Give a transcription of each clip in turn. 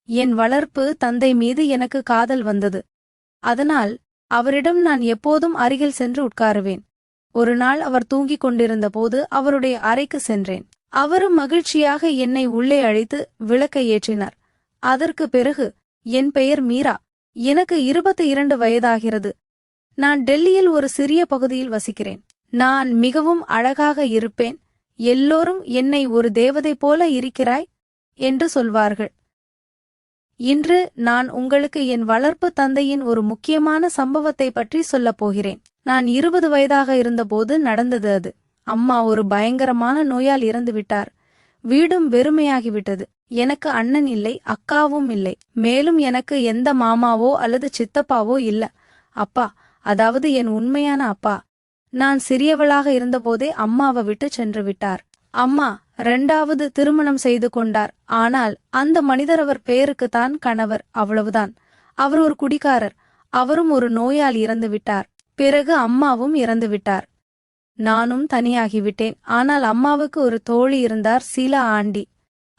என் வளர்ப்பு தந்தை மீது எனக்கு காதல் வந்தது. அதனால் அவரிடம் நான் எப்போதும் அருகில் சென்று உட்காருவேன். ஒரு நாள் அவர் தூங்கிக் கொண்டிருந்த போது அவருடைய அறைக்கு சென்றேன். அவரும் மகிழ்ச்சியாக என்னை உள்ளே அழைத்து விளக்கை ஏற்றினார். அதற்கு பிறகு, என் பெயர் மீரா. எனக்கு 22 வயதாகிறது. நான் டெல்லியில் ஒரு சிறிய பகுதியில் வசிக்கிறேன். நான் மிகவும் அழகாக இருப்பேன். எல்லோரும் என்னை ஒரு தேவதை போல இருக்கிறாய் என்று சொல்வார்கள். இன்று நான் உங்களுக்கு என் வளர்ப்பு தந்தையின் ஒரு முக்கியமான சம்பவத்தை பற்றி சொல்லப் போகிறேன். நான் 20 வயதாக இருந்தபோது நடந்தது அது. அம்மா ஒரு பயங்கரமான நோயால் இறந்துவிட்டார். வீடும் வெறுமையாகிவிட்டது. எனக்கு அண்ணன் இல்லை, அக்காவும் இல்லை. மேலும் எனக்கு எந்த மாமாவோ அல்லது சித்தப்பாவோ இல்ல. அப்பா, அதாவது என் உண்மையான அப்பா, நான் சிறியவளாக இருந்தபோதே அம்மாவை விட்டு சென்று விட்டார். அம்மா 2வது திருமணம் செய்து கொண்டார். ஆனால் அந்த மனிதர் அவர் பெயருக்குத்தான் கணவர், அவ்வளவுதான். அவர் ஒரு குடிகாரர். அவரும் ஒரு நோயால் இறந்து விட்டார். பிறகு அம்மாவும் இறந்து விட்டார். நானும் தனியாகிவிட்டேன். ஆனால் அம்மாவுக்கு ஒரு தோழி இருந்தார், சீலா ஆண்டி.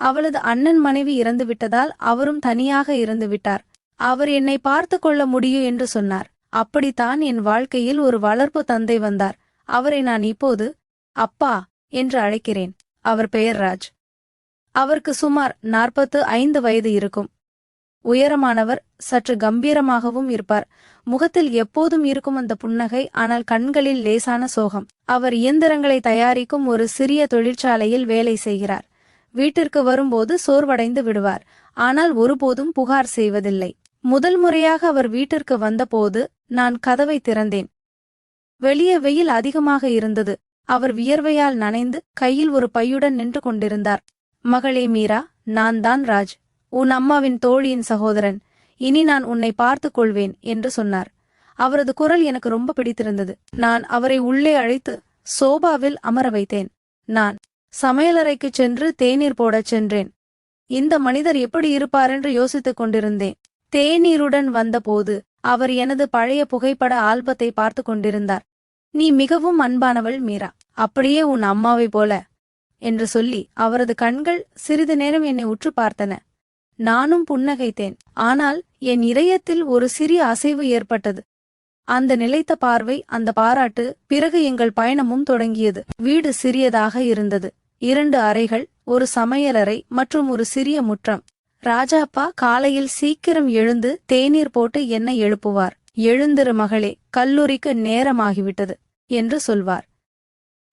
அவளது அண்ணன் மனைவி இறந்து விட்டதால் அவரும் தனியாக இருந்து விட்டார். அவர் என்னை பார்த்து கொள்ள முடியும் என்று சொன்னார். அப்படித்தான் என் வாழ்க்கையில் ஒரு வளர்ப்பு தந்தை வந்தார். அவரை நான் இப்போது அப்பா என்று அழைக்கிறேன். அவர் பெயர் ராஜ். அவருக்கு சுமார் 45 வயது இருக்கும். உயரமானவர், சற்று கம்பீரமாகவும் இருப்பார். முகத்தில் எப்போதும் இருக்கும் அந்த புன்னகை, ஆனால் கண்களில் லேசான சோகம். அவர் இயந்திரங்களை தயாரிக்கும் ஒரு சிறிய தொழிற்சாலையில் வேலை செய்கிறார். வீட்டிற்கு வரும்போது சோர்வடைந்து விடுவார். ஆனால் ஒருபோதும் புகார் செய்வதில்லை. முதல் முறையாக அவர் வீட்டிற்கு வந்தபோது நான் கதவை திறந்தேன். வெளியே வெயில் அதிகமாக இருந்தது. அவர் வியர்வையால் நனைந்து கையில் ஒரு பையுடன் நின்று கொண்டிருந்தார். மகளே மீரா, நான் தான் ராஜ், உன் அம்மாவின் தோழியின் சகோதரன். இனி நான் உன்னை பார்த்துக் கொள்வேன் என்று சொன்னார். அவரது குரல் எனக்கு ரொம்ப பிடித்திருந்தது. நான் அவரை உள்ளே அழைத்து சோபாவில் அமர வைத்தேன். நான் சமையலறைக்குச் சென்று தேநீர் போடச் சென்றேன். இந்த மனிதர் எப்படி இருப்பாரென்று யோசித்துக் கொண்டிருந்தேன். தேநீருடன் வந்தபோது அவர் எனது பழைய புகைப்பட ஆல்பத்தை பார்த்து கொண்டிருந்தார். நீ மிகவும் அன்பானவள் மீரா, அப்படியே உன் அம்மாவை போல என்று சொல்லி அவரது கண்கள் சிறிது நேரம் என்னை உற்று பார்த்தன. நானும் புன்னகைத்தேன். ஆனால் என் இதயத்தில் ஒரு சிறிய அசைவு ஏற்பட்டது. அந்த நிலைத்த பார்வை, அந்த பாராட்டு. பிறகு எங்கள் பயணமும் தொடங்கியது. வீடு சிறியதாக இருந்தது. 2 அறைகள், ஒரு சமையலறை மற்றும் ஒரு சிறிய முற்றம். ராஜாப்பா காலையில் சீக்கிரம் எழுந்து தேநீர் போட்டு என்னை எழுப்புவார். எழுந்திரு மகளே, கல்லூரிக்கு நேரமாகிவிட்டது என்று சொல்வார்.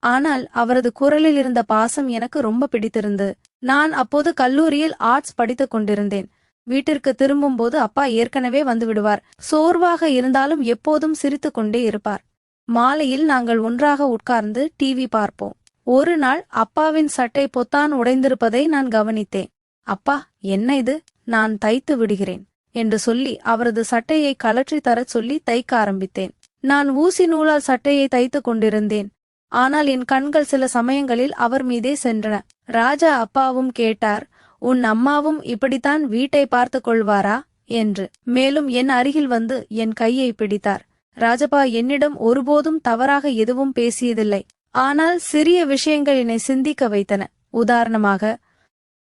ஆனால் அவரது குரலில் இருந்த பாசம் எனக்கு ரொம்ப பிடித்திருந்தது. நான் அப்போது கல்லூரியில் ஆர்ட்ஸ் படித்துக் கொண்டிருந்தேன். வீட்டிற்கு திரும்பும்போது அப்பா ஏற்கனவே வந்துவிடுவார். சோர்வாக இருந்தாலும் எப்போதும் சிரித்துக் கொண்டே இருப்பார். மாலையில் நாங்கள் ஒன்றாக உட்கார்ந்து டிவி பார்ப்போம். ஒரு நாள் அப்பாவின் சட்டை பொத்தான் உடைந்திருப்பதை நான் கவனித்தேன். அப்பா, என்ன இது? நான் தைத்து விடுகிறேன் என்று சொல்லி அவரது சட்டையை கலற்றி தரச் சொல்லி தைக்க ஆரம்பித்தேன். நான் ஊசி நூலால் சட்டையை தைத்துக் கொண்டிருந்தேன். ஆனால் என் கண்கள் சில சமயங்களில் அவர் மீதே சென்றன. ராஜா அப்பாவும் கேட்டார், உன் அம்மாவும் இப்படித்தான் வீட்டை பார்த்து கொள்வாரா என்று. மேலும் என் அருகில் வந்து என் கையை பிடித்தார். ராஜப்பா என்னிடம் ஒருபோதும் தவறாக எதுவும் பேசியதில்லை. ஆனால் சிறிய விஷயங்கள் என்னை சிந்திக்க வைத்தன. உதாரணமாக,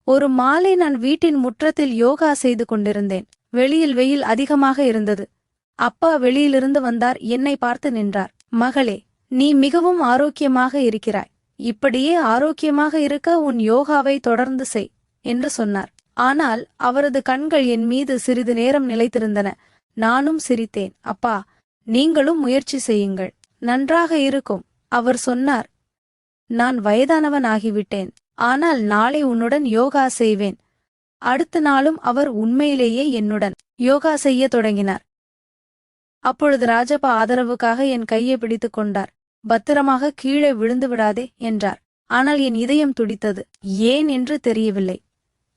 ஒரு மாலை நான் வீட்டின் முற்றத்தில் யோகா செய்து கொண்டிருந்தேன். வெளியில் வெயில் அதிகமாக இருந்தது. அப்பா வெளியிலிருந்து வந்தார். என்னை பார்த்து நின்றார். மகளே, நீ மிகவும் ஆரோக்கியமாக இருக்கிறாய். இப்படியே ஆரோக்கியமாக இருக்க உன் யோகாவை தொடர்ந்து செய் என்று சொன்னார். ஆனால் அவரது கண்கள் என் மீது சிறிது நேரம் நிலைத்திருந்தன. நானும் சிரித்தேன். அப்பா, நீங்களும் முயற்சி செய்யுங்கள், நன்றாக இருக்கும். அவர் சொன்னார், நான் வயதானவன் ஆகிவிட்டேன். ஆனால் நாளை உன்னுடன் யோகா செய்வேன். அடுத்த நாளும் அவர் உண்மையிலேயே என்னுடன் யோகா செய்ய தொடங்கினார். அப்பொழுது ராஜப்பா ஆதரவுக்காக என் கையை பிடித்துக் கொண்டார். பத்திரமாக கீழே விழுந்து விடாதே என்றார். ஆனால் என் இதயம் துடித்தது. ஏன் என்று தெரியவில்லை.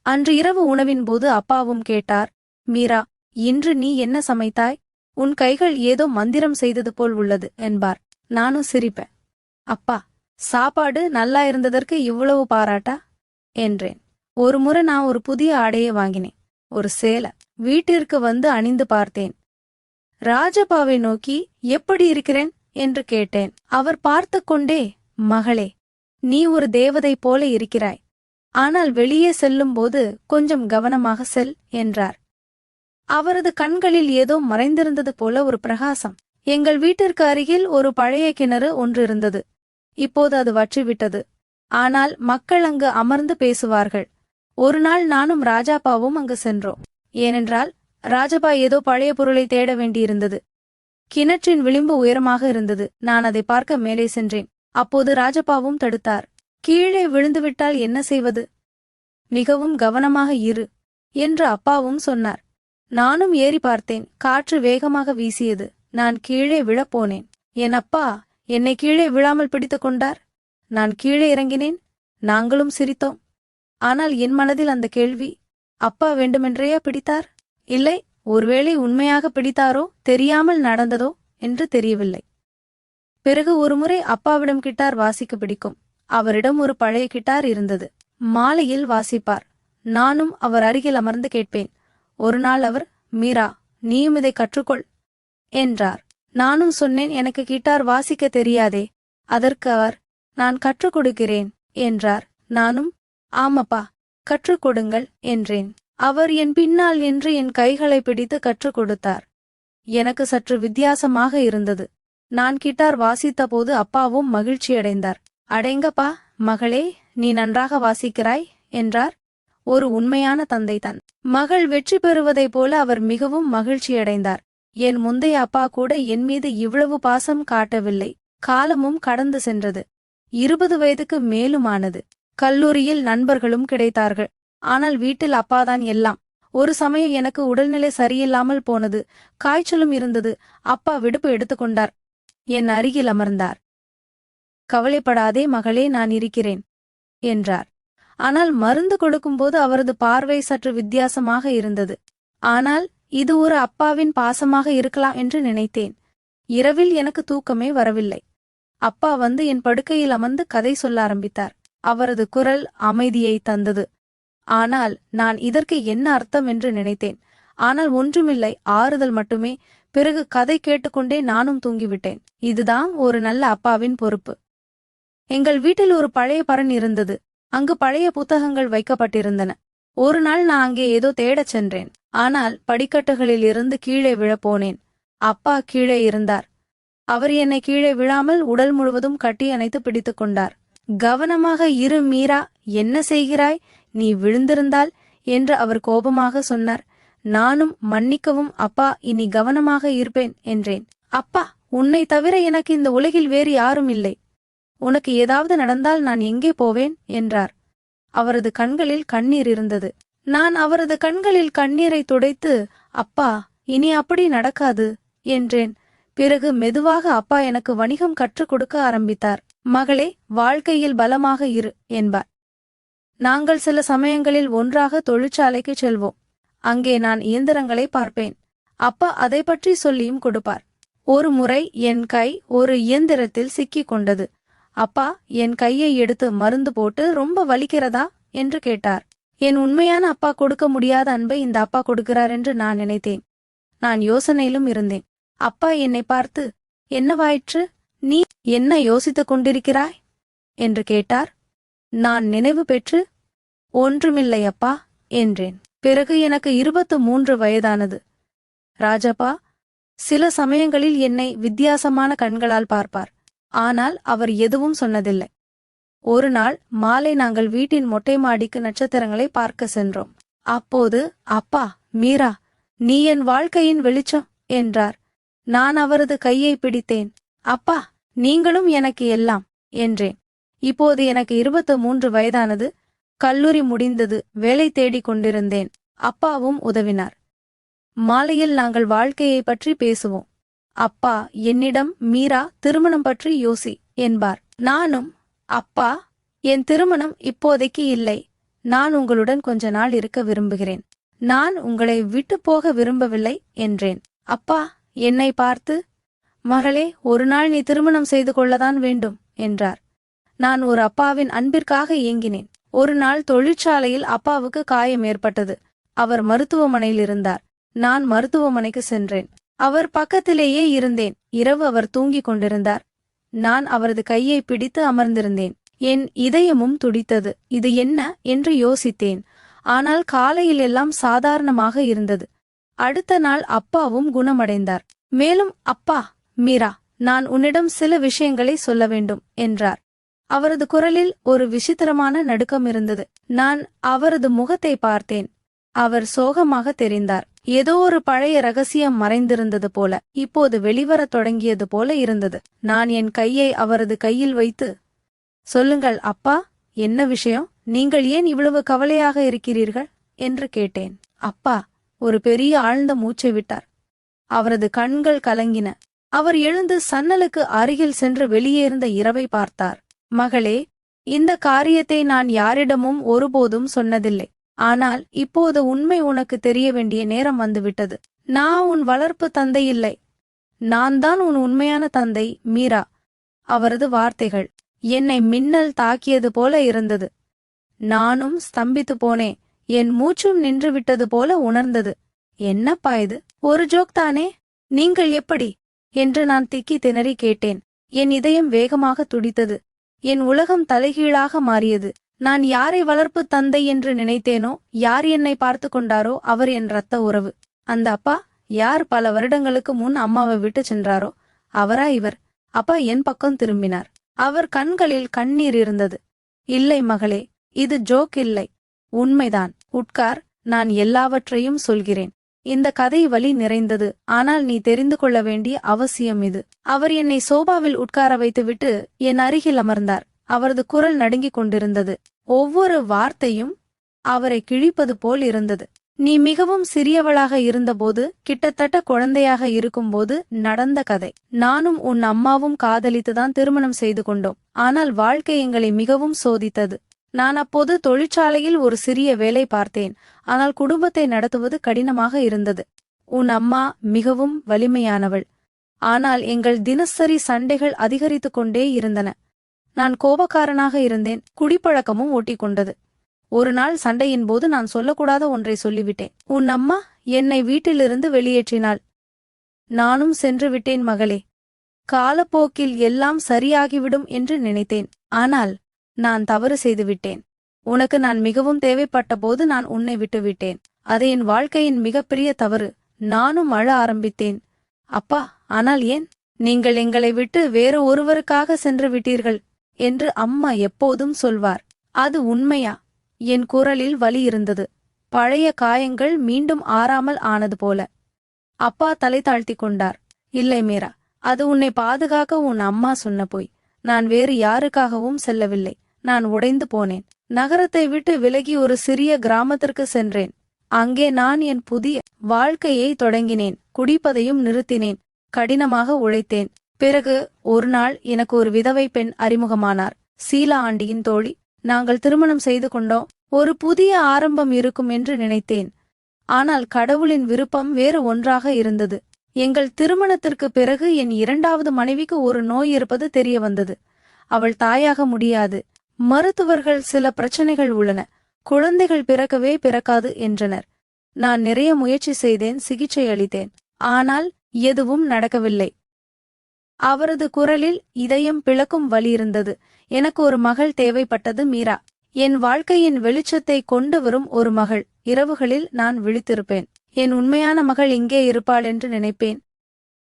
அன்று இரவு உணவின் போது அப்பாவும் கேட்டார், மீரா, இன்று நீ என்ன சமைத்தாய்? உன் கைகள் ஏதோ மந்திரம் செய்தது போல் உள்ளது என்பார். நானும் சிரிப்பேன். அப்பா, சாப்பாடு நல்லா இருந்ததற்கு இவ்வளவு பாராட்டா என்றேன். ஒரு முறை நான் ஒரு புதிய ஆடையை வாங்கினேன், ஒரு சேலை. வீட்டிற்கு வந்து அணிந்து பார்த்தேன். ராஜப்பாவை நோக்கி எப்படி இருக்கிறேன் என்று கேட்டேன். அவர் பார்த்து கொண்டே, மகளே, நீ ஒரு தேவதை போல இருக்கிறாய். ஆனால் வெளியே செல்லும்போது கொஞ்சம் கவனமாக செல் என்றார். அவரது கண்களில் ஏதோ மறைந்திருந்தது போல ஒரு பிரகாசம். எங்கள் வீட்டிற்கு அருகில் ஒரு பழைய கிணறு ஒன்று இருந்தது. இப்போது அது வற்றிவிட்டது. ஆனால் மக்கள் அங்கு அமர்ந்து பேசுவார்கள். ஒரு நாள் நானும் ராஜாப்பாவும் அங்கு சென்றோம். ஏனென்றால் ராஜப்பா ஏதோ பழைய பொருளை தேட வேண்டியிருந்தது. கிணற்றின் விளிம்பு உயரமாக இருந்தது. நான் அதை பார்க்க மேலே சென்றேன். அப்போது ராஜப்பாவும் தடுத்தார். கீழே விழுந்துவிட்டால் என்ன செய்வது? மிகவும் கவனமாக இரு என்று அப்பாவும் சொன்னார். நானும் ஏறி பார்த்தேன். காற்று வேகமாக வீசியது. நான் கீழே விழப்போனேன். என் அப்பா என்னை கீழே விழாமல் பிடித்துக் கொண்டார். நான் கீழே இறங்கினேன். நாங்களும் சிரித்தோம். ஆனால் என் மனதில் அந்த கேள்வி, அப்பா வேண்டுமென்றையா பிடித்தார்? இல்லை, ஒருவேளை உண்மையாக பிடித்தாரோ தெரியாமல் நடந்ததோ என்று தெரியவில்லை. பிறகு ஒருமுறை அப்பாவிடம் கிட்டார் வாசிக்க பிடிக்கும். அவரிடம் ஒரு பழைய கிட்டார் இருந்தது. மாலையில் வாசிப்பார். நானும் அவர் அருகில் அமர்ந்து கேட்பேன். ஒரு நாள் அவர், மீரா, நீயும் இதை கற்றுக்கொள் என்றார். நானும் சொன்னேன், எனக்கு கிட்டார் வாசிக்க தெரியாதே. அதற்கு அவர், நான் கற்றுக் கொடுக்கிறேன் என்றார். நானும், ஆமப்பா, கற்றுக் கொடுங்கள் என்றேன். அவர் என் பின்னால் நின்று என் கைகளை பிடித்து கற்றுக் கொடுத்தார். எனக்கு சற்று வித்தியாசமாக இருந்தது. நான் கிட்டார் வாசித்தபோது அப்பாவும் மகிழ்ச்சியடைந்தார். அடேங்கப்பா, மகளே, நீ நன்றாக வாசிக்கிறாய் என்றார். ஒரு உண்மையான தந்தை தன் மகள் வெற்றி பெறுவதைப் போல அவர் மிகவும் மகிழ்ச்சியடைந்தார். என் முந்தைய அப்பா கூட என் மீது இவ்வளவு பாசம் காட்டவில்லை. காலமும் கடந்து சென்றது. 20 வயதுக்கு மேலுமானது. கல்லூரியில் நண்பர்களும் கிடைத்தார்கள். ஆனால் வீட்டில் அப்பாதான் எல்லாம். ஒரு சமயம் எனக்கு உடல்நிலை சரியில்லாமல் போனது. காய்ச்சலும் இருந்தது. அப்பா விடுப்பு எடுத்துக்கொண்டார். என் அருகில் அமர்ந்தார். கவலைப்படாதே மகளே, நான் இருக்கிறேன் என்றார். ஆனால் மருந்து கொடுக்கும்போது அவரது பார்வை சற்று வித்தியாசமாக இருந்தது. ஆனால் இது ஒரு அப்பாவின் பாசமாக இருக்கலாம் என்று நினைத்தேன். இரவில் எனக்கு தூக்கமே வரவில்லை. அப்பா வந்து என் படுக்கையில் அமர்ந்து கதை சொல்ல ஆரம்பித்தார். அவரது குரல் அமைதியை தந்தது. ஆனால் நான் இதற்கு என்ன அர்த்தம் என்று நினைத்தேன். ஆனால் ஒன்றுமில்லை, ஆறுதல் மட்டுமே. பிறகு கதை கேட்டுக்கொண்டே நானும் தூங்கிவிட்டேன். இதுதான் ஒரு நல்ல அப்பாவின் பொறுப்பு. எங்கள் வீட்டில் ஒரு பழைய பரண் இருந்தது. அங்கு பழைய புத்தகங்கள் வைக்கப்பட்டிருந்தன. ஒரு நாள் நான் அங்கே ஏதோ தேடச் சென்றேன். ஆனால் படிக்கட்டுகளில் இருந்து கீழே விழப்போனேன். அப்பா கீழே இருந்தார். அவர் என்னை கீழே விழாமல் உடல் முழுவதும் கட்டி அணைத்து பிடித்துக் கொண்டார். கவனமாக இரு மீரா, என்ன செய்கிறாய்? நீ விழுந்திருந்தால் என்று அவர் கோபமாக சொன்னார். நானும், மன்னிக்கவும் அப்பா, இனி கவனமாக இருப்பேன் என்றேன். அப்பா, உன்னை தவிர எனக்கு இந்த உலகில் வேறு யாரும் இல்லை. உனக்கு ஏதாவது நடந்தால் நான் எங்கே போவேன் என்றார். அவரது கண்களில் கண்ணீர் இருந்தது. நான் அவரது கண்களில் கண்ணீரை துடைத்து, அப்பா, இனி அப்படி நடக்காது என்றேன். பிறகு மெதுவாக அப்பா எனக்கு வணிகம் கற்றுக் கொடுக்க ஆரம்பித்தார். மகளே, வாழ்க்கையில் பலமாக இரு என்பார். நாங்கள் சில சமயங்களில் ஒன்றாக தொழிற்சாலைக்கு செல்வோம். அங்கே நான் இயந்திரங்களை பார்ப்பேன். அப்பா அதை பற்றி சொல்லியும் கொடுப்பார். ஒரு முறை என் கை ஒரு இயந்திரத்தில் சிக்கிக் கொண்டது. அப்பா என் கையை எடுத்து மருந்து போட்டு, ரொம்ப வலிக்கிறதா என்று கேட்டார். என் உண்மையான அப்பா கொடுக்க முடியாத அன்பை இந்த அப்பா கொடுக்கிறார் என்று நான் நினைத்தேன். நான் யோசனையிலும் இருந்தேன். அப்பா என்னை பார்த்து, என்னவாயிற்று? நீ என்ன யோசித்துக் கொண்டிருக்கிறாய் என்று கேட்டார். நான் நினைவு பெற்று, ஒன்றுமில்லை அப்பா என்றேன். பிறகு எனக்கு 23 வயதானது. ராஜப்பா சில சமயங்களில் என்னை வித்தியாசமான கண்களால் பார்ப்பார். ஆனால் அவர் எதுவும் சொன்னதில்லை. ஒரு நாள் மாலை நாங்கள் வீட்டின் மொட்டை மாடிக்கு நட்சத்திரங்களை பார்க்க சென்றோம். அப்போது, அப்பா, மீரா, நீ என் வாழ்க்கையின் வெளிச்சம் என்றார். நான் அவரது கையை பிடித்தேன். அப்பா, நீங்களும் எனக்கு எல்லாம் என்றேன். இப்போது எனக்கு 23 வயதானது. கல்லூரி முடிந்தது. வேலை தேடிக் கொண்டிருந்தேன். அப்பாவும் உதவினார். மாலையில் நாங்கள் வாழ்க்கையை பற்றி பேசுவோம். அப்பா என்னிடம், மீரா, திருமணம் பற்றி யோசி என்பார். நானும், அப்பா, என் திருமணம் இப்போதைக்கு இல்லை. நான் உங்களுடன் கொஞ்ச நாள் இருக்க விரும்புகிறேன். நான் உங்களை விட்டு போக விரும்பவில்லை என்றேன். அப்பா என்னை பார்த்து, மகளே, ஒரு நாள் நீ திருமணம் செய்து கொள்ளதான் வேண்டும் என்றார். நான் ஒரு அப்பாவின் அன்பிற்காக ஏங்கினேன். ஒரு நாள் தொழிற்சாலையில் அப்பாவுக்கு காயம் ஏற்பட்டது. அவர் மருத்துவமனையில் இருந்தார். நான் மருத்துவமனைக்கு சென்றேன். அவர் பக்கத்திலேயே இருந்தேன். இரவு அவர் தூங்கிக் கொண்டிருந்தார். நான் அவரது கையை பிடித்து அமர்ந்திருந்தேன். என் இதயமும் துடித்தது. இது என்ன என்று யோசித்தேன். ஆனால் காலையில் எல்லாம் சாதாரணமாக இருந்தது. அடுத்த நாள் அப்பாவும் குணமடைந்தார். மேலும், அப்பா, மீரா, நான் உன்னிடம் சில விஷயங்களை சொல்ல வேண்டும் என்றார். அவரது குரலில் ஒரு விசித்திரமான நடுக்கம் இருந்தது. நான் அவரது முகத்தை பார்த்தேன். அவர் சோகமாக தெரிந்தார். ஏதோ ஒரு பழைய ரகசியம் மறைந்திருந்தது போல, இப்போது வெளிவரத் தொடங்கியது போல இருந்தது. நான் என் கையை அவரது கையில் வைத்து, சொல்லுங்கள் அப்பா, என்ன விஷயம்? நீங்கள் ஏன் இவ்வளவு கவலையாக இருக்கிறீர்கள் என்று கேட்டேன். அப்பா ஒரு பெரிய ஆழ்ந்த மூச்சை விட்டார். அவரது கண்கள் கலங்கின. அவர் எழுந்து சன்னலுக்கு அருகில் சென்று வெளியே இருந்த இரவை பார்த்தார். மகளே, இந்த காரியத்தை நான் யாரிடமும் ஒருபோதும் சொன்னதில்லை. ஆனால் இப்போது உண்மை உனக்கு தெரிய வேண்டிய நேரம் வந்துவிட்டது. நான் உன் வளர்ப்பு தந்தை இல்லை. நான் தான் உன் உண்மையான தந்தை, மீரா. அவரது வார்த்தைகள் என்னை மின்னல் தாக்கியது போல இருந்தது. நானும் ஸ்தம்பித்து போனேன். என் மூச்சும் நின்றுவிட்டது போல உணர்ந்தது. என்னப்பா இது? ஒரு ஜோக் தானே? நீங்கள் எப்படி என்று நான் திக்கி திணறி கேட்டேன். என் இதயம் வேகமாக துடித்தது. என் உலகம் தலைகீழாக மாறியது. நான் யாரை வளர்ப்பு தந்தை என்று நினைத்தேனோ, யார் என்னை பார்த்து கொண்டாரோ அவர் என் இரத்த உறவு. அந்த அப்பா யார் பல வருடங்களுக்கு முன் அம்மாவை விட்டு சென்றாரோ அவரா இவர்? அப்பா என் பக்கம் திரும்பினார். அவர் கண்களில் கண்ணீர் இருந்தது. இல்லை மகளே, இது ஜோக் இல்லை, உண்மைதான். உட்கார், நான் எல்லாவற்றையும் சொல்கிறேன். இந்த கதை வலி நிறைந்தது. ஆனால் நீ தெரிந்து கொள்ள வேண்டிய அவசியம் இது. அவர் என்னை சோபாவில் உட்கார வைத்துவிட்டு என் அருகில் அமர்ந்தார். அவரது குரல் நடுங்கிக் கொண்டிருந்தது. ஒவ்வொரு வார்த்தையும் அவரை கிழிப்பது போல் இருந்தது. நீ மிகவும் சிறியவளாக இருந்தபோது, கிட்டத்தட்ட குழந்தையாக இருக்கும்போது நடந்த கதை. நானும் உன் அம்மாவும் காதலித்துதான் திருமணம் செய்து கொண்டோம். ஆனால் வாழ்க்கை எங்களை மிகவும் சோதித்தது. நான் அப்போது தொழிற்சாலையில் ஒரு சிறிய வேலை பார்த்தேன். ஆனால் குடும்பத்தை நடத்துவது கடினமாக இருந்தது. உன் அம்மா மிகவும் வலிமையானவள். ஆனால் எங்கள் தினசரி சண்டைகள் அதிகரித்து கொண்டே இருந்தன. நான் கோபக்காரனாக இருந்தேன். குடிப்பழக்கமும் ஒட்டிக்கொண்டது. ஒரு நாள் சண்டையின் போது நான் சொல்லக்கூடாத ஒன்றை சொல்லிவிட்டேன். உன் அம்மா என்னை வீட்டிலிருந்து வெளியேற்றினாள். நானும் சென்று விட்டேன் மகளே. காலப்போக்கில் எல்லாம் சரியாகிவிடும் என்று நினைத்தேன். ஆனால் நான் தவறு செய்துவிட்டேன். உனக்கு நான் மிகவும் தேவைப்பட்ட போது நான் உன்னை விட்டுவிட்டேன். அது என் வாழ்க்கையின் மிகப்பெரிய தவறு. நானும் அழ ஆரம்பித்தேன். அப்பா, ஆனால் ஏன்? நீங்கள் எங்களை விட்டு வேறு ஒருவருக்காக சென்று விட்டீர்கள் என்று அம்மா எப்போதும் சொல்வார். அது உண்மையா? என் குரலில் வலி இருந்தது. பழைய காயங்கள் மீண்டும் ஆறாமல் ஆனது போல. அப்பா தலை தாழ்த்தி கொண்டார். இல்லை மீரா, அது உன்னை பாதுகாக்க உன் அம்மா சொன்ன போய். நான் வேறு யாருக்காகவும் செல்லவில்லை. நான் உடைந்து போனேன். நகரத்தை விட்டு விலகி ஒரு சிறிய கிராமத்திற்கு சென்றேன். அங்கே நான் என் புதிய வாழ்க்கையை தொடங்கினேன். குடிப்பதையும் நிறுத்தினேன். கடினமாக உழைத்தேன். பிறகு ஒரு நாள் எனக்கு ஒரு விதவை பெண் அறிமுகமானார். சீலா ஆண்டியின் தோழி. நாங்கள் திருமணம் செய்து கொண்டோம். ஒரு புதிய ஆரம்பம் இருக்கும் என்று நினைத்தேன். ஆனால் கடவுளின் விருப்பம் வேறு ஒன்றாக இருந்தது. எங்கள் திருமணத்திற்கு பிறகு என் இரண்டாவது மனைவிக்கு ஒரு நோய் இருப்பது தெரிய வந்தது. அவள் தாயாக முடியாது. மருத்துவர்கள் சில பிரச்சனைகள் உள்ளன. குழந்தைகள் பிறக்கவே பிறக்காது என்றனர். நான் நிறைய முயற்சி செய்தேன், சிகிச்சை அளித்தேன். ஆனால் எதுவும் நடக்கவில்லை. அவரது குரலில் இதயம் பிளக்கும் வலி இருந்தது. எனக்கு ஒரு மகள் தேவைப்பட்டது, மீரா. என் வாழ்க்கையின் வெளிச்சத்தை கொண்டு வரும் ஒரு மகள். இரவுகளில் நான் விழித்திருப்பேன். என் உண்மையான மகள் எங்கே இருப்பாள் என்று நினைப்பேன்.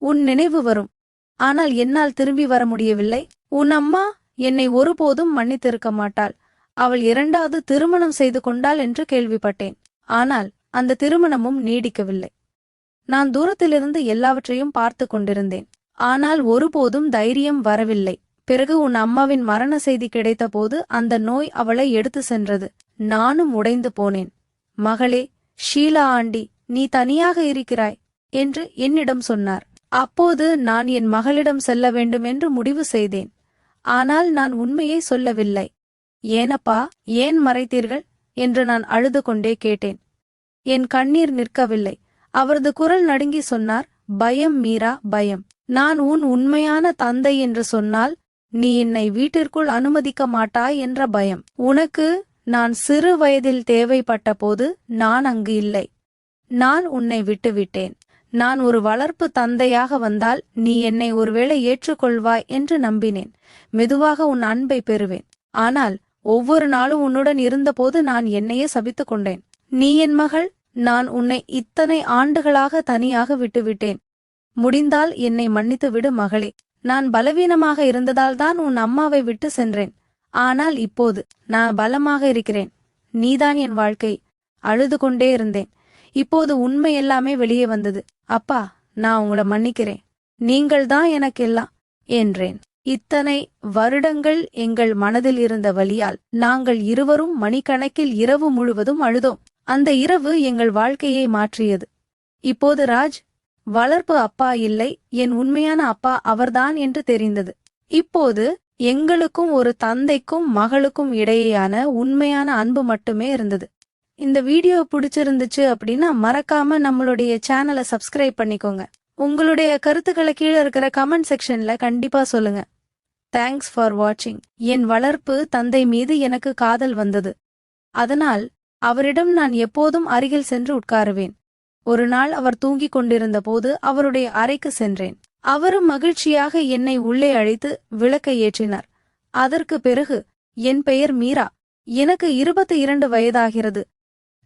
உன் நினைவு வரும். ஆனால் என்னால் திரும்பி வர முடியவில்லை. உன் அம்மா என்னை ஒருபோதும் மன்னித்திருக்க மாட்டாள். அவள் இரண்டாவது திருமணம் செய்து கொண்டாள் என்று கேள்விப்பட்டேன். ஆனால் அந்த திருமணமும் நீடிக்கவில்லை. நான் தூரத்திலிருந்து எல்லாவற்றையும் பார்த்து கொண்டிருந்தேன். ஆனால் ஒருபோதும் தைரியம் வரவில்லை. பிறகு உன் அம்மாவின் மரண செய்தி கிடைத்தபோது அந்த நோய் அவளை எடுத்து சென்றது. நானும் உடைந்து போனேன். மகளே, ஷீலா ஆண்டி, நீ தனியாக இருக்கிறாய் என்று என்னிடம் சொன்னார். அப்போது நான் என் மகளிடம் செல்ல வேண்டும் என்று முடிவு செய்தேன். ஆனால் நான் உண்மையை சொல்லவில்லை. ஏனப்பா, ஏன் மறைத்தீர்கள் என்று நான் அழுது கொண்டே கேட்டேன். என் கண்ணீர் நிற்கவில்லை. அவரது குரல் நடுங்கி சொன்னார், பயம் மீரா, பயம். நான் உன் உண்மையான தந்தை என்று சொன்னால் நீ என்னை வீட்டிற்குள் அனுமதிக்க மாட்டாய் என்ற பயம். உனக்கு நான் சிறு வயதில் தேவைப்பட்ட போது நான் அங்கு இல்லை. நான் உன்னை விட்டுவிட்டேன். நான் ஒரு வளர்ப்பு தந்தையாக வந்தால் நீ என்னை ஒருவேளை ஏற்றுக்கொள்வாய் என்று நம்பினேன். மெதுவாக உன் அன்பை பெறுவேன். ஆனால் ஒவ்வொரு நாளும் உன்னுடன் இருந்தபோது நான் என்னையே சபித்துக் கொண்டேன். நீ என் மகள், நான் உன்னை இத்தனை ஆண்டுகளாக தனியாக விட்டுவிட்டேன். முடிந்தால் என்னை மன்னித்து விடு மகளே. நான் பலவீனமாக இருந்ததால் தான் உன் அம்மாவை விட்டு சென்றேன். ஆனால் இப்போது நான் பலமாக இருக்கிறேன். நீதான் என் வாழ்க்கை. அழுது கொண்டே இருந்தேன். இப்போது உண்மை எல்லாமே வெளியே வந்தது. அப்பா, நான் உங்களை மன்னிக்கிறேன். நீங்கள்தான் எனக்கெல்லாம் என்றேன். இத்தனை வருடங்கள் எங்கள் மனதில் இருந்த வலியால் நாங்கள் இருவரும் மணிக்கணக்கில் இரவு முழுவதும் அழுதோம். அந்த இரவு எங்கள் வாழ்க்கையை மாற்றியது. இப்போது ராஜ் வளர்ப்பு அப்பா இல்லை, என் உண்மையான அப்பா அவர்தான் என்று தெரிந்தது. இப்போது எங்களுக்கும் ஒரு தந்தைக்கும் மகளுக்கும் இடையேயான உண்மையான அன்பு மட்டுமே இருந்தது. இந்த வீடியோ பிடிச்சிருந்துச்சு அப்படின்னா மறக்காம நம்மளுடைய சேனலை சப்ஸ்கிரைப் பண்ணிக்கோங்க. உங்களுடைய கருத்துக்களை கீழே இருக்கிற கமெண்ட் செக்ஷன்ல கண்டிப்பா சொல்லுங்க. தேங்க்ஸ் ஃபார் வாட்சிங். என் வளர்ப்பு தந்தை மீது எனக்கு காதல் வந்தது. அதனால் அவரிடம் நான் எப்போதும் அருகில் சென்று உட்காருவேன். ஒரு நாள் அவர் தூங்கிக் கொண்டிருந்த போது அவருடைய அறைக்கு சென்றேன். அவரும் மகிழ்ச்சியாக என்னை உள்ளே அழைத்து விளக்கை ஏற்றினார். அதற்கு பிறகு, என் பெயர் மீரா. எனக்கு 22 வயதாகிறது.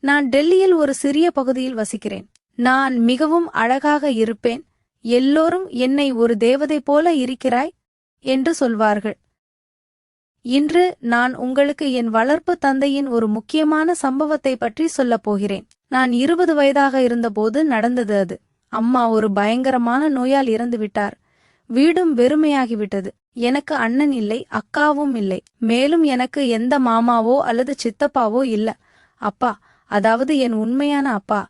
நான் டெல்லியில் ஒரு சிறிய பகுதியில் வசிக்கிறேன். நான் மிகவும் அழகாக இருப்பேன். எல்லோரும் என்னை ஒரு தேவதை போல இருக்கிறாய் என்று சொல்வார்கள். இன்று நான் உங்களுக்கு என் வளர்ப்பு தந்தையின் ஒரு முக்கியமான சம்பவத்தை பற்றி சொல்லப் போகிறேன். நான் 20 வயதாக இருந்தபோது நடந்தது அது. அம்மா ஒரு பயங்கரமான நோயால் இறந்துவிட்டார். வீடும் வெறுமையாகிவிட்டது. எனக்கு அண்ணன் இல்லை, அக்காவும் இல்லை. மேலும் எனக்கு எந்த மாமாவோ அல்லது சித்தப்பாவோ இல்ல. அப்பா, அதாவது என் உண்மையான அப்பா,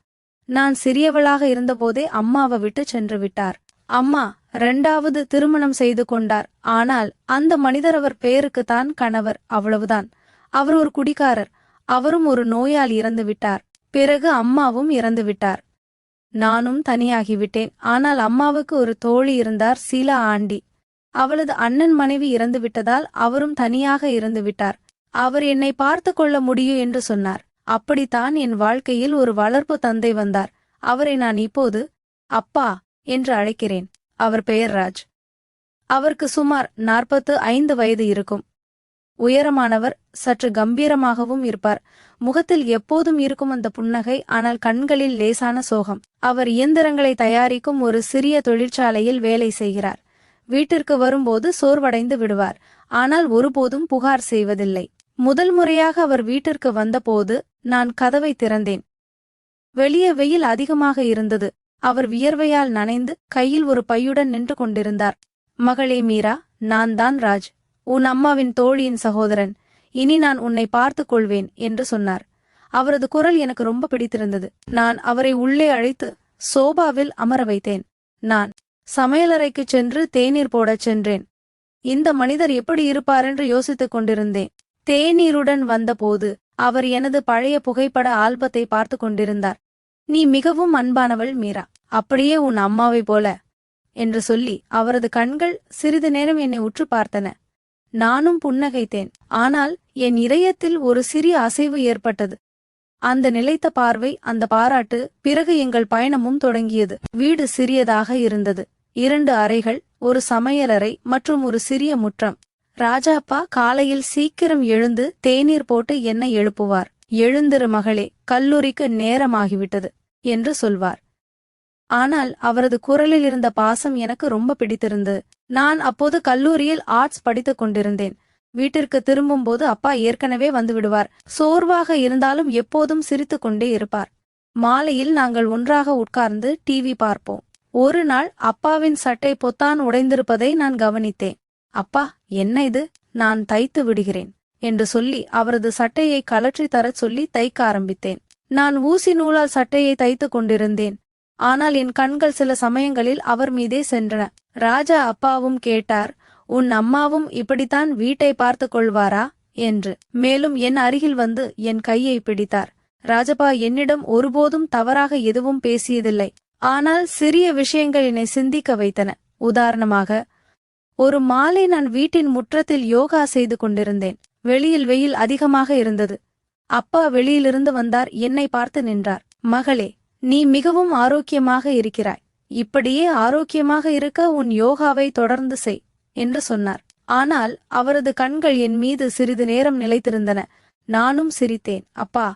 நான் சிறியவளாக இருந்தபோதே அம்மாவை விட்டு சென்று விட்டார். அம்மா 2வது திருமணம் செய்து கொண்டார். ஆனால் அந்த மனிதர் அவர் பேருக்குத்தான் கணவர், அவ்வளவுதான். அவர் ஒரு குடிகாரர். அவரும் ஒரு நோயால் இறந்து விட்டார். பிறகு அம்மாவும் இறந்து விட்டார். நானும் தனியாகிவிட்டேன். ஆனால் அம்மாவுக்கு ஒரு தோழி இருந்தார், சீலா ஆண்டி. அவளது அண்ணன் மனைவி இறந்து விட்டதால் அவரும் தனியாக இருந்து விட்டார். அவர் என்னை பார்த்து கொள்ள முடியும் என்று சொன்னார். அப்படித்தான் என் வாழ்க்கையில் ஒரு வளர்ப்பு தந்தை வந்தார். அவரை நான் இப்போது அப்பா என்று அழைக்கிறேன். அவர் பெயர் ராஜ். அவருக்கு சுமார் 45 வயது இருக்கும். உயரமானவர், சற்று கம்பீரமாகவும் இருப்பார். முகத்தில் எப்போதும் இருக்கும் அந்த புன்னகை, ஆனால் கண்களில் லேசான சோகம். அவர் இயந்திரங்களை தயாரிக்கும் ஒரு சிறிய தொழிற்சாலையில் வேலை செய்கிறார். வீட்டிற்கு வரும்போது சோர்வடைந்து விடுவார். ஆனால் ஒருபோதும் புகார் செய்வதில்லை. முதல் முறையாக அவர் வீட்டிற்கு வந்தபோது நான் கதவை திறந்தேன். வெளியே வெயில் அதிகமாக இருந்தது. அவர் வியர்வையால் நனைந்து கையில் ஒரு பையுடன் நின்று கொண்டிருந்தார். மகளே மீரா, நான் தான் ராஜ், உன் அம்மாவின் தோழியின் சகோதரன். இனி நான் உன்னை பார்த்துக் கொள்வேன் என்று சொன்னார். அவரது குரல் எனக்கு ரொம்ப பிடித்திருந்தது. நான் அவரை உள்ளே அழைத்து சோபாவில் அமர வைத்தேன். நான் சமையலறைக்குச் சென்று தேநீர் போடச் சென்றேன். இந்த மனிதர் எப்படி இருப்பாரென்று யோசித்துக் கொண்டிருந்தேன். தேநீருடன் வந்தபோது அவர் எனது பழைய புகைப்பட ஆல்பத்தை பார்த்து கொண்டிருந்தார். நீ மிகவும் அன்பானவள் மீரா, அப்படியே உன் அம்மாவை போல என்று சொல்லி அவரது கண்கள் சிறிது நேரம் என்னை உற்று பார்த்தன. நானும் புன்னகைத்தேன். ஆனால் என் இதயத்தில் ஒரு சிறிய அசைவு ஏற்பட்டது. அந்த நிலைத்த பார்வை, அந்த பாராட்டு. பிறகு எங்கள் பயணமும் தொடங்கியது. வீடு சிறியதாக இருந்தது. 2 அறைகள், ஒரு சமையலறை மற்றும் ஒரு சிறிய முற்றம். ராஜாப்பா காலையில் சீக்கிரம் எழுந்து தேநீர் போட்டு என்னை எழுப்புவார். எழுந்திரு மகளே, கல்லூரிக்கு நேரமாகிவிட்டது என்று சொல்வார். ஆனால் அவரது குரலில் இருந்த பாசம் எனக்கு ரொம்ப பிடித்திருந்தது. நான் அப்போது கல்லூரியில் ஆர்ட்ஸ் படித்துக் கொண்டிருந்தேன். வீட்டிற்கு திரும்பும்போது அப்பா ஏற்கனவே வந்துவிடுவார். சோர்வாக இருந்தாலும் எப்போதும் சிரித்துக் கொண்டே இருப்பார். மாலையில் நாங்கள் ஒன்றாக உட்கார்ந்து டிவி பார்ப்போம். ஒரு நாள் அப்பாவின் சட்டை பொத்தான் உடைந்திருப்பதை நான் கவனித்தேன். அப்பா, என்ன இது? நான் தைத்து விடுகிறேன் என்று சொல்லி அவரது சட்டையை கலற்றி தரச் சொல்லி தைக்க ஆரம்பித்தேன். நான் ஊசி நூலால் சட்டையை தைத்துக் கொண்டிருந்தேன். ஆனால் என் கண்கள் சில சமயங்களில் அவர் மீதே சென்றன. ராஜா அப்பாவும் கேட்டார், உன் அம்மாவும் இப்படித்தான் வீட்டை பார்த்து கொள்வாரா என்று. மேலும் என் அருகில் வந்து என் கையை பிடித்தார். ராஜப்பா என்னிடம் ஒருபோதும் தவறாக எதுவும் பேசியதில்லை. ஆனால் சிறிய விஷயங்கள் என்னை சிந்திக்க வைத்தன. உதாரணமாக, ஒரு மாலை நான் வீட்டின் முற்றத்தில் யோகா செய்து கொண்டிருந்தேன். வெளியில் வெயில் அதிகமாக இருந்தது. அப்பா வெளியிலிருந்து வந்தார். என்னை பார்த்து நின்றார். மகளே, நீ மிகவும் ஆரோக்கியமாக இருக்கிறாய். இப்படியே ஆரோக்கியமாக இருக்க உன் யோகாவை தொடர்ந்து செய் என்று சொன்னார். ஆனால் அவரது கண்கள் என் மீது சிறிது நேரம் நிலைத்திருந்தன. நானும் சிரித்தேன். அப்பா,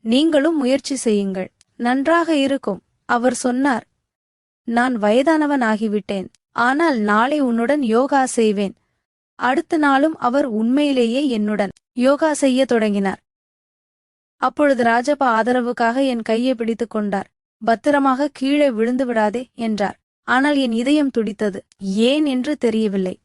நீங்களும் முயற்சி செய்யுங்கள், நன்றாக இருக்கும். அவர் சொன்னார், நான் வயதானவன் ஆகிவிட்டேன், ஆனால் நாளை உன்னுடன் யோகா செய்வேன். அடுத்த நாளும் அவர் உண்மையிலேயே என்னுடன் யோகா செய்ய தொடங்கினார். அப்பொழுது ராஜப்பா ஆதரவுக்காக என் கையை பிடித்துக் கொண்டார். பத்திரமாக கீழே விழுந்து விடாதே என்றார். ஆனால் என் இதயம் துடித்தது. ஏன் என்று தெரியவில்லை.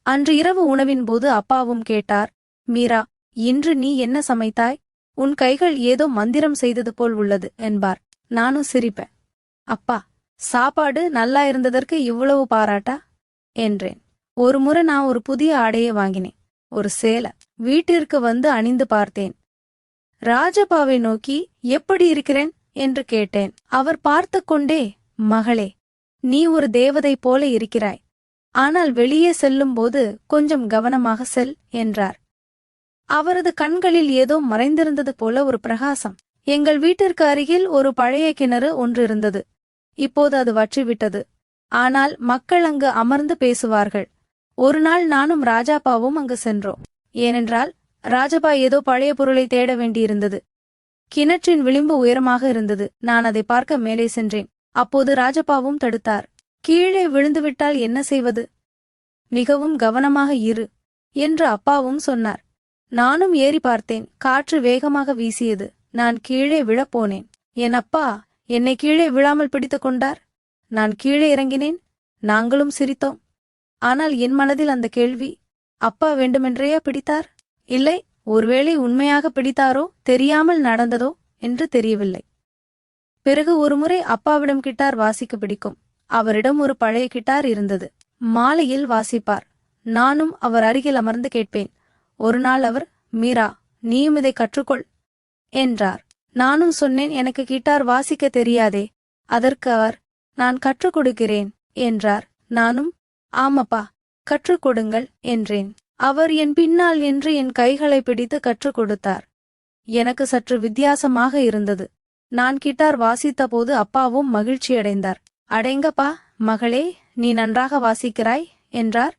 அன்று இரவு உணவின் போது அப்பாவும் கேட்டார், மீரா, இன்று நீ என்ன சமைத்தாய்? உன் கைகள் ஏதோ மந்திரம் செய்தது போல் உள்ளது என்பார். நானும் சிரிப்பேன். அப்பா, சாப்பாடு நல்லா இருந்ததற்கு இவ்வளவு பாராட்டா என்றேன். ஒரு முறை நான் ஒரு புதிய ஆடையை வாங்கினேன், ஒரு சேலை. வீட்டிற்கு வந்து அணிந்து பார்த்தேன். ராஜப்பாவை நோக்கி எப்படி இருக்கிறேன் என்று கேட்டேன். அவர் பார்த்து கொண்டே, மகளே, நீ ஒரு தேவதை போல இருக்கிறாய். ஆனால் வெளியே செல்லும்போது கொஞ்சம் கவனமாக செல் என்றார். அவரது கண்களில் ஏதோ மறைந்திருந்தது போல ஒரு பிரகாசம். எங்கள் வீட்டிற்கு அருகில் ஒரு பழைய கிணறு ஒன்று இருந்தது. இப்போது அது வற்றிவிட்டது. ஆனால் மக்கள் அங்கு அமர்ந்து பேசுவார்கள். ஒரு நாள் நானும் ராஜாப்பாவும் அங்கு சென்றோம். ஏனென்றால் ராஜப்பா ஏதோ பழைய பொருளை தேட வேண்டியிருந்தது. கிணற்றின் விளிம்பு உயரமாக இருந்தது. நான் அதை பார்க்க மேலே சென்றேன். அப்போது ராஜப்பாவும் தடுத்தார். கீழே விழுந்துவிட்டால் என்ன செய்வது? மிகவும் கவனமாக இரு என்று அப்பாவும் சொன்னார். நானும் ஏறி பார்த்தேன். காற்று வேகமாக வீசியது. நான் கீழே விழப்போனேன். என் அப்பா என்னை கீழே விழாமல் பிடித்துக் கொண்டார். நான் கீழே இறங்கினேன். நாங்களும் சிரித்தோம். ஆனால் என் மனதில் அந்த கேள்வி, அப்பா வேண்டுமென்றையா பிடித்தார்? இல்லை, ஒருவேளை உண்மையாக பிடித்தாரோ, தெரியாமல் நடந்ததோ என்று தெரியவில்லை. பிறகு ஒருமுறை அப்பாவிடம் கிட்டார் வாசிக்க பிடிக்கும். அவரிடம் ஒரு பழைய கிட்டார் இருந்தது. மாலையில் வாசிப்பார். நானும் அவர் அருகில் அமர்ந்து கேட்பேன். ஒரு நாள் அவர், மீரா, நீயும் இதை கற்றுக்கொள் என்றார். நானும் சொன்னேன், எனக்கு கிட்டார் வாசிக்க தெரியாதே. அதற்கு அவர், நான் கற்றுக் கொடுக்கிறேன் என்றார். நானும், ஆமப்பா, கற்றுக் கொடுங்கள் என்றேன். அவர் என் பின்னால் நின்று என் கைகளை பிடித்து கற்றுக் கொடுத்தார். எனக்கு சற்று வித்தியாசமாக இருந்தது. நான் கிட்டார் வாசித்தபோது அப்பாவும் மகிழ்ச்சியடைந்தார். அடேங்கப்பா, மகளே, நீ நன்றாக வாசிக்கிறாய் என்றார்.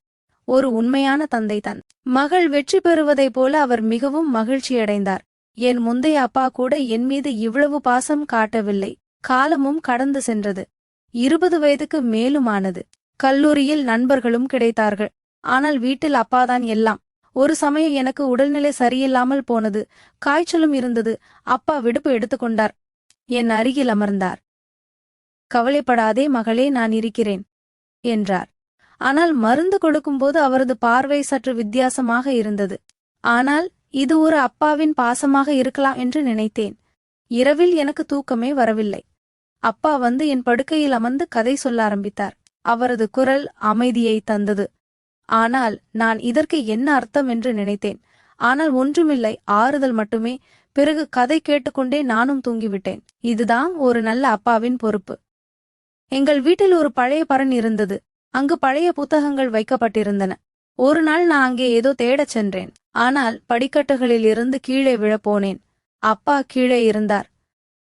ஒரு உண்மையான தந்தைதான். மகள் வெற்றி பெறுவதைப் போல அவர் மிகவும் மகிழ்ச்சியடைந்தார். என் முந்தைய அப்பா கூட என் மீது இவ்வளவு பாசம் காட்டவில்லை. காலமும் கடந்து சென்றது. 20 வயதுக்கு மேலுமானது. கல்லூரியில் நண்பர்களும் கிடைத்தார்கள். ஆனால் வீட்டில் அப்பாதான் எல்லாம். ஒரு சமயம் எனக்கு உடல்நிலை சரியில்லாமல் போனது. காய்ச்சலும் இருந்தது. அப்பா விடுப்பு எடுத்துக்கொண்டார். என் அருகில் அமர்ந்தார். கவலைப்படாதே மகளே, நான் இருக்கிறேன் என்றார். ஆனால் மருந்து கொடுக்கும்போது அவரது பார்வை சற்று வித்தியாசமாக இருந்தது. ஆனால் இது ஒரு அப்பாவின் பாசமாக இருக்கலாம் என்று நினைத்தேன். இரவில் எனக்கு தூக்கமே வரவில்லை. அப்பா வந்து என் படுக்கையில் அமர்ந்து கதை சொல்ல ஆரம்பித்தார். அவரது குரல் அமைதியை தந்தது. ஆனால் நான் இதற்கு என்ன அர்த்தம் என்று நினைத்தேன். ஆனால் ஒன்றுமில்லை, ஆறுதல் மட்டுமே. பிறகு கதை கேட்டுக்கொண்டே நானும் தூங்கிவிட்டேன். இதுதான் ஒரு நல்ல அப்பாவின் பொறுப்பு. எங்கள் வீட்டில் ஒரு பழைய பரண் இருந்தது. அங்கு பழைய புத்தகங்கள் வைக்கப்பட்டிருந்தன. ஒரு நாள் நான் அங்கே ஏதோ தேடச் சென்றேன். ஆனால் படிக்கட்டுகளில் இருந்து கீழே விழப்போனேன். அப்பா கீழே இருந்தார்.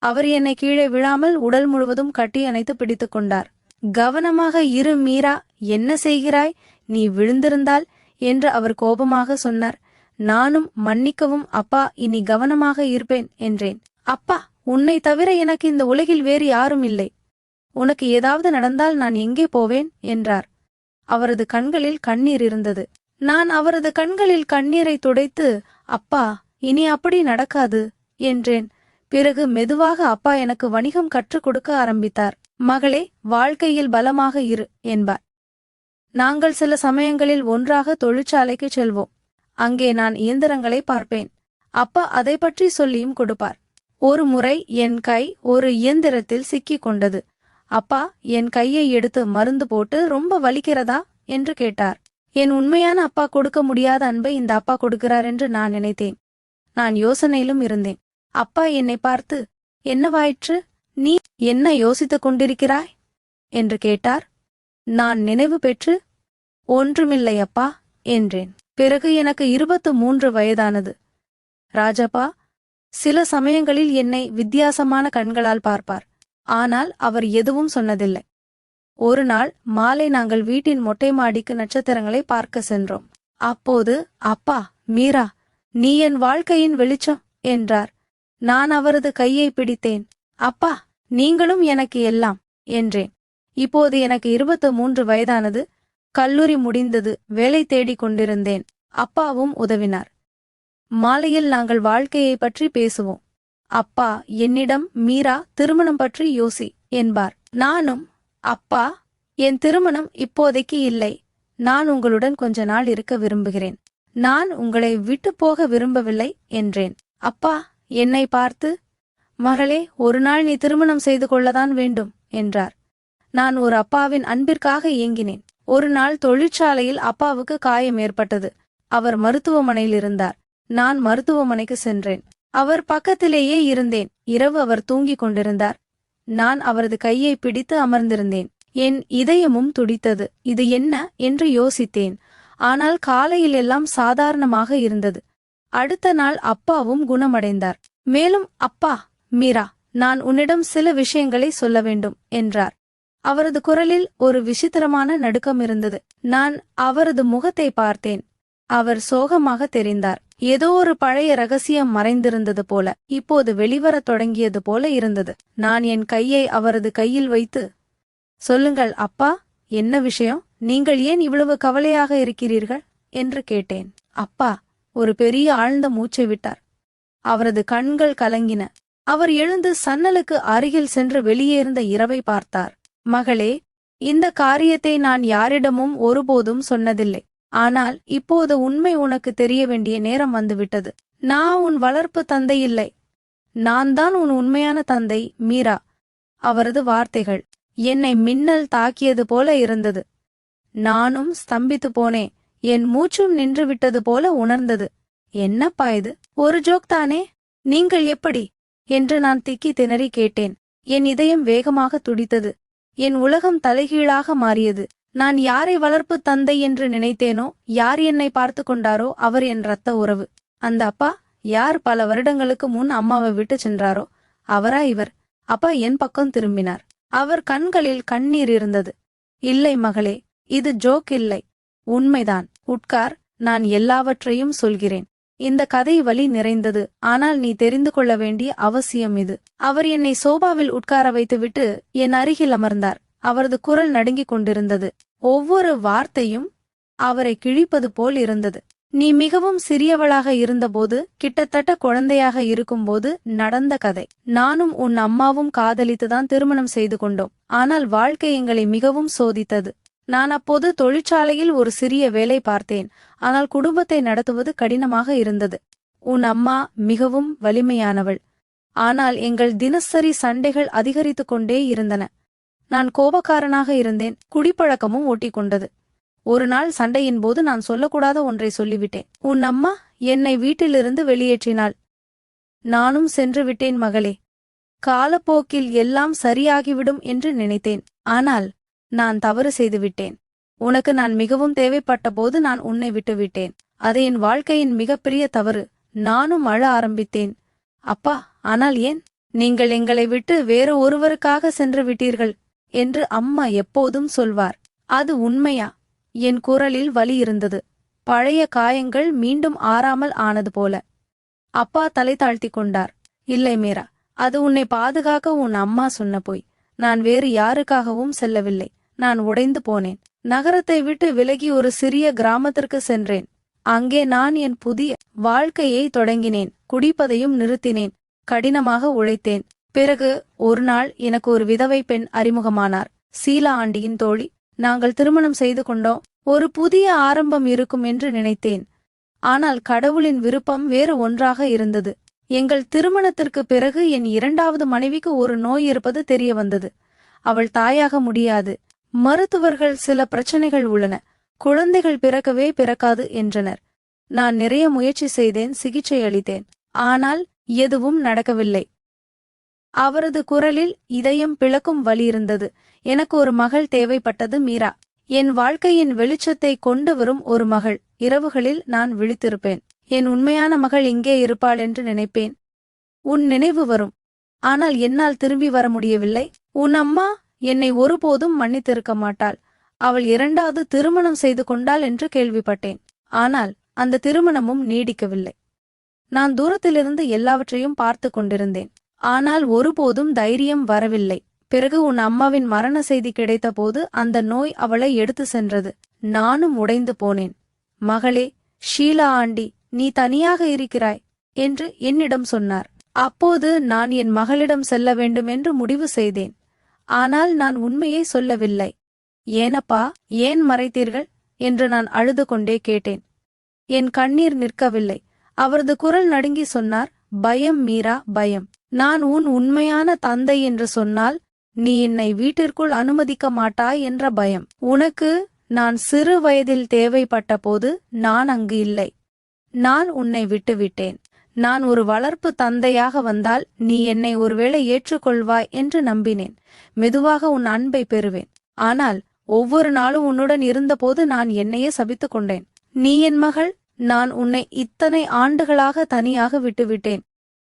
அவர் என்னை கீழே விழாமல் உடல் முழுவதும் கட்டி அணைத்து பிடித்துக் கொண்டார். கவனமாக இரு மீரா, என்ன செய்கிறாய்? நீ விழுந்திருந்தால் என்று அவர் கோபமாக சொன்னார். நானும் மன்னிக்கவும் அப்பா, இனி கவனமாக இருப்பேன் என்றேன். அப்பா, உன்னை தவிர எனக்கு இந்த உலகில் வேறு யாரும் இல்லை. உனக்கு ஏதாவது நடந்தால் நான் எங்கே போவேன் என்றார். அவரது கண்களில் கண்ணீர் இருந்தது. நான் அவரது கண்களில் கண்ணீரை துடைத்து, அப்பா, இனி அப்படி நடக்காது என்றேன். பிறகு மெதுவாக அப்பா எனக்கு வணிகம் கற்றுக் கொடுக்க ஆரம்பித்தார். மகளே, வாழ்க்கையில் பலமாக இரு என்பார். நாங்கள் சில சமயங்களில் ஒன்றாக தொழிற்சாலைக்கு செல்வோம். அங்கே நான் இயந்திரங்களை பார்ப்பேன். அப்பா அதை பற்றி சொல்லியும் கொடுப்பார். ஒரு முறை என் கை ஒரு இயந்திரத்தில் சிக்கிக் கொண்டது. அப்பா என் கையை எடுத்து மருந்து போட்டு, ரொம்ப வலிக்கிறதா என்று கேட்டார். என் உண்மையான அப்பா கொடுக்க முடியாத அன்பை இந்த அப்பா கொடுக்கிறார் என்று நான் நினைத்தேன். நான் யோசனையிலும் இருந்தேன். அப்பா என்னை பார்த்து, என்னவாயிற்று? நீ என்ன யோசித்துக் கொண்டிருக்கிறாய் என்று கேட்டார். நான் நினைவு பெற்று, ஒன்றுமில்லை அப்பா என்றேன். பிறகு எனக்கு 23 வயதானது. ராஜப்பா சில சமயங்களில் என்னை வித்தியாசமான கண்களால் பார்ப்பார். ஆனால் அவர் எதுவும் சொன்னதில்லை. ஒரு நாள் மாலை நாங்கள் வீட்டின் மொட்டை மாடிக்கு நட்சத்திரங்களை பார்க்க சென்றோம். அப்போது, அப்பா, மீரா, நீ என் வாழ்க்கையின் வெளிச்சம் என்றார். நான் அவரது கையை பிடித்தேன். அப்பா, நீங்களும் எனக்கு எல்லாம் என்றேன். இப்போது எனக்கு 23 வயதானது. கல்லூரி முடிந்தது. வேலை தேடிக் கொண்டிருந்தேன். அப்பாவும் உதவினார். மாலையில் நாங்கள் வாழ்க்கையை பற்றி பேசுவோம். அப்பா என்னிடம், மீரா, திருமணம் பற்றி யோசி என்பார். நானும், அப்பா, என் திருமணம் இப்போதைக்கு இல்லை. நான் உங்களுடன் கொஞ்ச நாள் இருக்க விரும்புகிறேன். நான் உங்களை விட்டு போக விரும்பவில்லை என்றேன். அப்பா என்னை பார்த்து, மகளே, ஒரு நாள் நீ திருமணம் செய்து கொள்ளத்தான் வேண்டும் என்றார். நான் ஒரு அப்பாவின் அன்பிற்காக ஏங்கினேன். ஒரு நாள் தொழிற்சாலையில் அப்பாவுக்கு காயம் ஏற்பட்டது. அவர் மருத்துவமனையில் இருந்தார். நான் மருத்துவமனைக்கு சென்றேன். அவர் பக்கத்திலேயே இருந்தேன். இரவு அவர் தூங்கிக் கொண்டிருந்தார். நான் அவரது கையை பிடித்து அமர்ந்திருந்தேன். என் இதயமும் துடித்தது. இது என்ன என்று யோசித்தேன். ஆனால் காலையில் எல்லாம் சாதாரணமாக இருந்தது. அடுத்த நாள் அப்பாவும் குணமடைந்தார். மேலும், அப்பா, மீரா, நான் உன்னிடம் சில விஷயங்களை சொல்ல வேண்டும் என்றார். அவரது குரலில் ஒரு விசித்திரமான நடுக்கம் இருந்தது. நான் அவரது முகத்தை பார்த்தேன். அவர் சோகமாக தெரிந்தார். ஏதோ ஒரு பழைய ரகசியம் மறைந்திருந்தது போல, இப்போது வெளிவரத் தொடங்கியது போல இருந்தது. நான் என் கையை அவரது கையில் வைத்து, சொல்லுங்கள் அப்பா, என்ன விஷயம்? நீங்கள் ஏன் இவ்வளவு கவலையாக இருக்கிறீர்கள் என்று கேட்டேன். அப்பா ஒரு பெரிய ஆழ்ந்த மூச்சை விட்டார். அவரது கண்கள் கலங்கின. அவர் எழுந்து சன்னலுக்கு அருகில் சென்று வெளியே இருந்த இரவை பார்த்தார். மகளே, இந்த காரியத்தை நான் யாரிடமும் ஒருபோதும் சொன்னதில்லை. ஆனால் இப்போது உண்மை உனக்கு தெரிய வேண்டிய நேரம் வந்துவிட்டது. நான் உன் வளர்ப்பு தந்தை இல்லை. நான் தான் உன் உண்மையான தந்தை, மீரா. அவரது வார்த்தைகள் என்னை மின்னல் தாக்கியது போல இருந்தது. நானும் ஸ்தம்பித்து போனேன். என் மூச்சும் நின்று விட்டது போல உணர்ந்தது. என்னப்பா இது? ஒரு ஜோக் தானே? நீங்கள் எப்படி என்று நான் திக்கி திணறி கேட்டேன். என் இதயம் வேகமாக துடித்தது. என் உலகம் தலைகீழாக மாறியது. நான் யாரை வளர்ப்பு தந்தை என்று நினைத்தேனோ, யார் என்னை பார்த்து கொண்டாரோ, அவர் என் இரத்த உறவு. அந்த அப்பா, யார் பல வருடங்களுக்கு முன் அம்மாவை விட்டு சென்றாரோ, அவரா இவர்? அப்பா என் பக்கம் திரும்பினார். அவர் கண்களில் கண்ணீர் இருந்தது. இல்லை மகளே, இது ஜோக் இல்லை, உண்மைதான். உட்கார், நான் எல்லாவற்றையும் சொல்கிறேன். இந்த கதை வலி நிறைந்தது. ஆனால் நீ தெரிந்து கொள்ள வேண்டிய அவசியம் இது. அவர் என்னை சோபாவில் உட்கார வைத்துவிட்டு என் அருகில் அமர்ந்தார். அவரது குரல் நடுங்கிக் கொண்டிருந்தது. ஒவ்வொரு வார்த்தையும் அவரை கிழிப்பது போல் இருந்தது. நீ மிகவும் சிறியவளாக இருந்தபோது, கிட்டத்தட்ட குழந்தையாக இருக்கும்போது நடந்த கதை. நானும் உன் அம்மாவும் காதலித்துதான் திருமணம் செய்து கொண்டோம். ஆனால் வாழ்க்கை எங்களை மிகவும் சோதித்தது. நான் அப்போது தொழிற்சாலையில் ஒரு சிறிய வேலை பார்த்தேன். ஆனால் குடும்பத்தை நடத்துவது கடினமாக இருந்தது. உன் அம்மா மிகவும் வலிமையானவள். ஆனால் எங்கள் தினசரி சண்டைகள் அதிகரித்து கொண்டே இருந்தன. நான் கோபக்காரனாக இருந்தேன். குடிப்பழக்கமும் ஒட்டிக்கொண்டது. ஒரு நாள் சண்டையின் போது நான் சொல்லக்கூடாத ஒன்றை சொல்லிவிட்டேன். உன் அம்மா என்னை வீட்டிலிருந்து வெளியேற்றினாள். நானும் சென்று விட்டேன் மகளே. காலப்போக்கில் எல்லாம் சரியாகிவிடும் என்று நினைத்தேன். ஆனால் நான் தவறு செய்துவிட்டேன். உனக்கு நான் மிகவும் தேவைப்பட்ட போது நான் உன்னை விட்டுவிட்டேன். அது என் வாழ்க்கையின் மிகப்பெரிய தவறு. நானும் அழ ஆரம்பித்தேன். அப்பா, ஆனால் ஏன்? நீங்கள் எங்களை விட்டு வேறு ஒருவருக்காக சென்று விட்டீர்கள் என்று அம்மா எப்போதும் சொல்வார். அது உண்மையா? என் குரலில் வலி இருந்தது. பழைய காயங்கள் மீண்டும் ஆறாமல் ஆனது போல. அப்பா தலை தாழ்த்தி கொண்டார். இல்லை மீரா, அது உன்னை பாதுகாக்க உன் அம்மா சொன்ன போய். நான் வேறு யாருக்காகவும் செல்லவில்லை. நான் உடைந்து போனேன். நகரத்தை விட்டு விலகி ஒரு சிறிய கிராமத்திற்கு சென்றேன். அங்கே நான் என் புதிய வாழ்க்கையை தொடங்கினேன். குடிப்பதையும் நிறுத்தினேன். கடினமாக உழைத்தேன். பிறகு ஒரு நாள் எனக்கு ஒரு விதவை பெண் அறிமுகமானார். சீலா ஆண்டியின் தோழி. நாங்கள் திருமணம் செய்து கொண்டோம். ஒரு புதிய ஆரம்பம் இருக்கும் என்று நினைத்தேன். ஆனால் கடவுளின் விருப்பம் வேறு ஒன்றாக இருந்தது. எங்கள் திருமணத்திற்கு பிறகு என் இரண்டாவது மனைவிக்கு ஒரு நோய் இருப்பது தெரிய வந்தது. அவள் தாயாக முடியாது. மருத்துவர்கள் சில பிரச்சனைகள் உள்ளன, குழந்தைகள் பிறக்கவே பிறக்காது என்றனர். நான் நிறைய முயற்சி செய்தேன், சிகிச்சை அளித்தேன். ஆனால் எதுவும் நடக்கவில்லை. அவரது குரலில் இதயம் பிளக்கும் வலி இருந்தது. எனக்கு ஒரு மகள் தேவைப்பட்டது, மீரா. என் வாழ்க்கையின் வெளிச்சத்தை கொண்டு வரும் ஒரு மகள். இரவுகளில் நான் விழித்திருப்பேன். என் உண்மையான மகள் இங்கே இருப்பாள் என்று நினைப்பேன். உன் நினைவு வரும். ஆனால் என்னால் திரும்பி வர முடியவில்லை. உன் அம்மா என்னை ஒருபோதும் மன்னித்திருக்க மாட்டாள். அவள் இரண்டாவது திருமணம் செய்து கொண்டாள் என்று கேள்விப்பட்டேன். ஆனால் அந்த திருமணமும் நீடிக்கவில்லை. நான் தூரத்திலிருந்து எல்லாவற்றையும் பார்த்து கொண்டிருந்தேன். ஆனால் ஒருபோதும் தைரியம் வரவில்லை. பிறகு உன் அம்மாவின் மரண செய்தி கிடைத்தபோது அந்த நோய் அவளை எடுத்து சென்றது. நானும் உடைந்து போனேன். மகளே, ஷீலா ஆண்டி, நீ தனியாக இருக்கிறாய் என்று என்னிடம் சொன்னார். அப்போது நான் என் மகளிடம் செல்ல வேண்டும் என்று முடிவு செய்தேன். ஆனால் நான் உண்மையை சொல்லவில்லை. ஏனப்பா, ஏன் மறைத்தீர்கள் என்று நான் அழுது கொண்டே கேட்டேன். என் கண்ணீர் நிற்கவில்லை. அவரது குரல் நடுங்கி சொன்னார், பயம் மீரா, பயம். நான் உன் உண்மையான தந்தை என்று சொன்னால் நீ என்னை வீட்டிற்குள் அனுமதிக்க மாட்டாய் என்ற பயம். உனக்கு நான் சிறு வயதில் தேவைப்பட்ட போது நான் அங்கு இல்லை. நான் உன்னை விட்டுவிட்டேன். நான் ஒரு வளர்ப்பு தந்தையாக வந்தால் நீ என்னை ஒருவேளை ஏற்றுக்கொள்வாய் என்று நம்பினேன். மெதுவாக உன் அன்பை பெறுவேன். ஆனால் ஒவ்வொரு நாளும் உன்னுடன் இருந்தபோது நான் என்னையே சபித்துக் கொண்டேன். நீ என் மகள், நான் உன்னை இத்தனை ஆண்டுகளாக தனியாக விட்டுவிட்டேன்.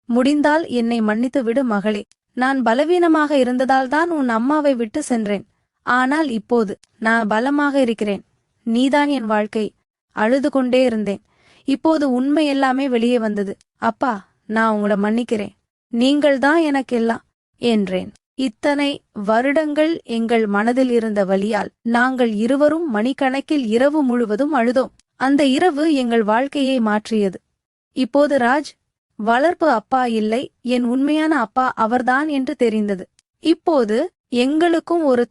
முடிந்தால் என்னை மன்னித்து விடு மகளே. நான் பலவீனமாக இருந்ததால் தான் உன் அம்மாவை விட்டு சென்றேன். ஆனால் இப்போது நான் பலமாக இருக்கிறேன். நீதான் என் வாழ்க்கை. அழுது கொண்டே இருந்தேன். இப்போது உண்மை எல்லாமே வெளியே வந்தது. அப்பா, நான் உங்களை மன்னிக்கிறேன். நீங்கள்தான் எனக்கெல்லாம் என்றேன். இத்தனை வருடங்கள் எங்கள் மனதில் இருந்த வலியால் நாங்கள் இருவரும் மணிக்கணக்கில் இரவு முழுவதும் அழுதோம். அந்த இரவு எங்கள் வாழ்க்கையை மாற்றியது. இப்போது ராஜ் வளர்ப்பு அப்பா இல்லை, என் உண்மையான அப்பா அவர்தான் என்று தெரிந்தது. இப்போது எங்களுக்கும் ஒரு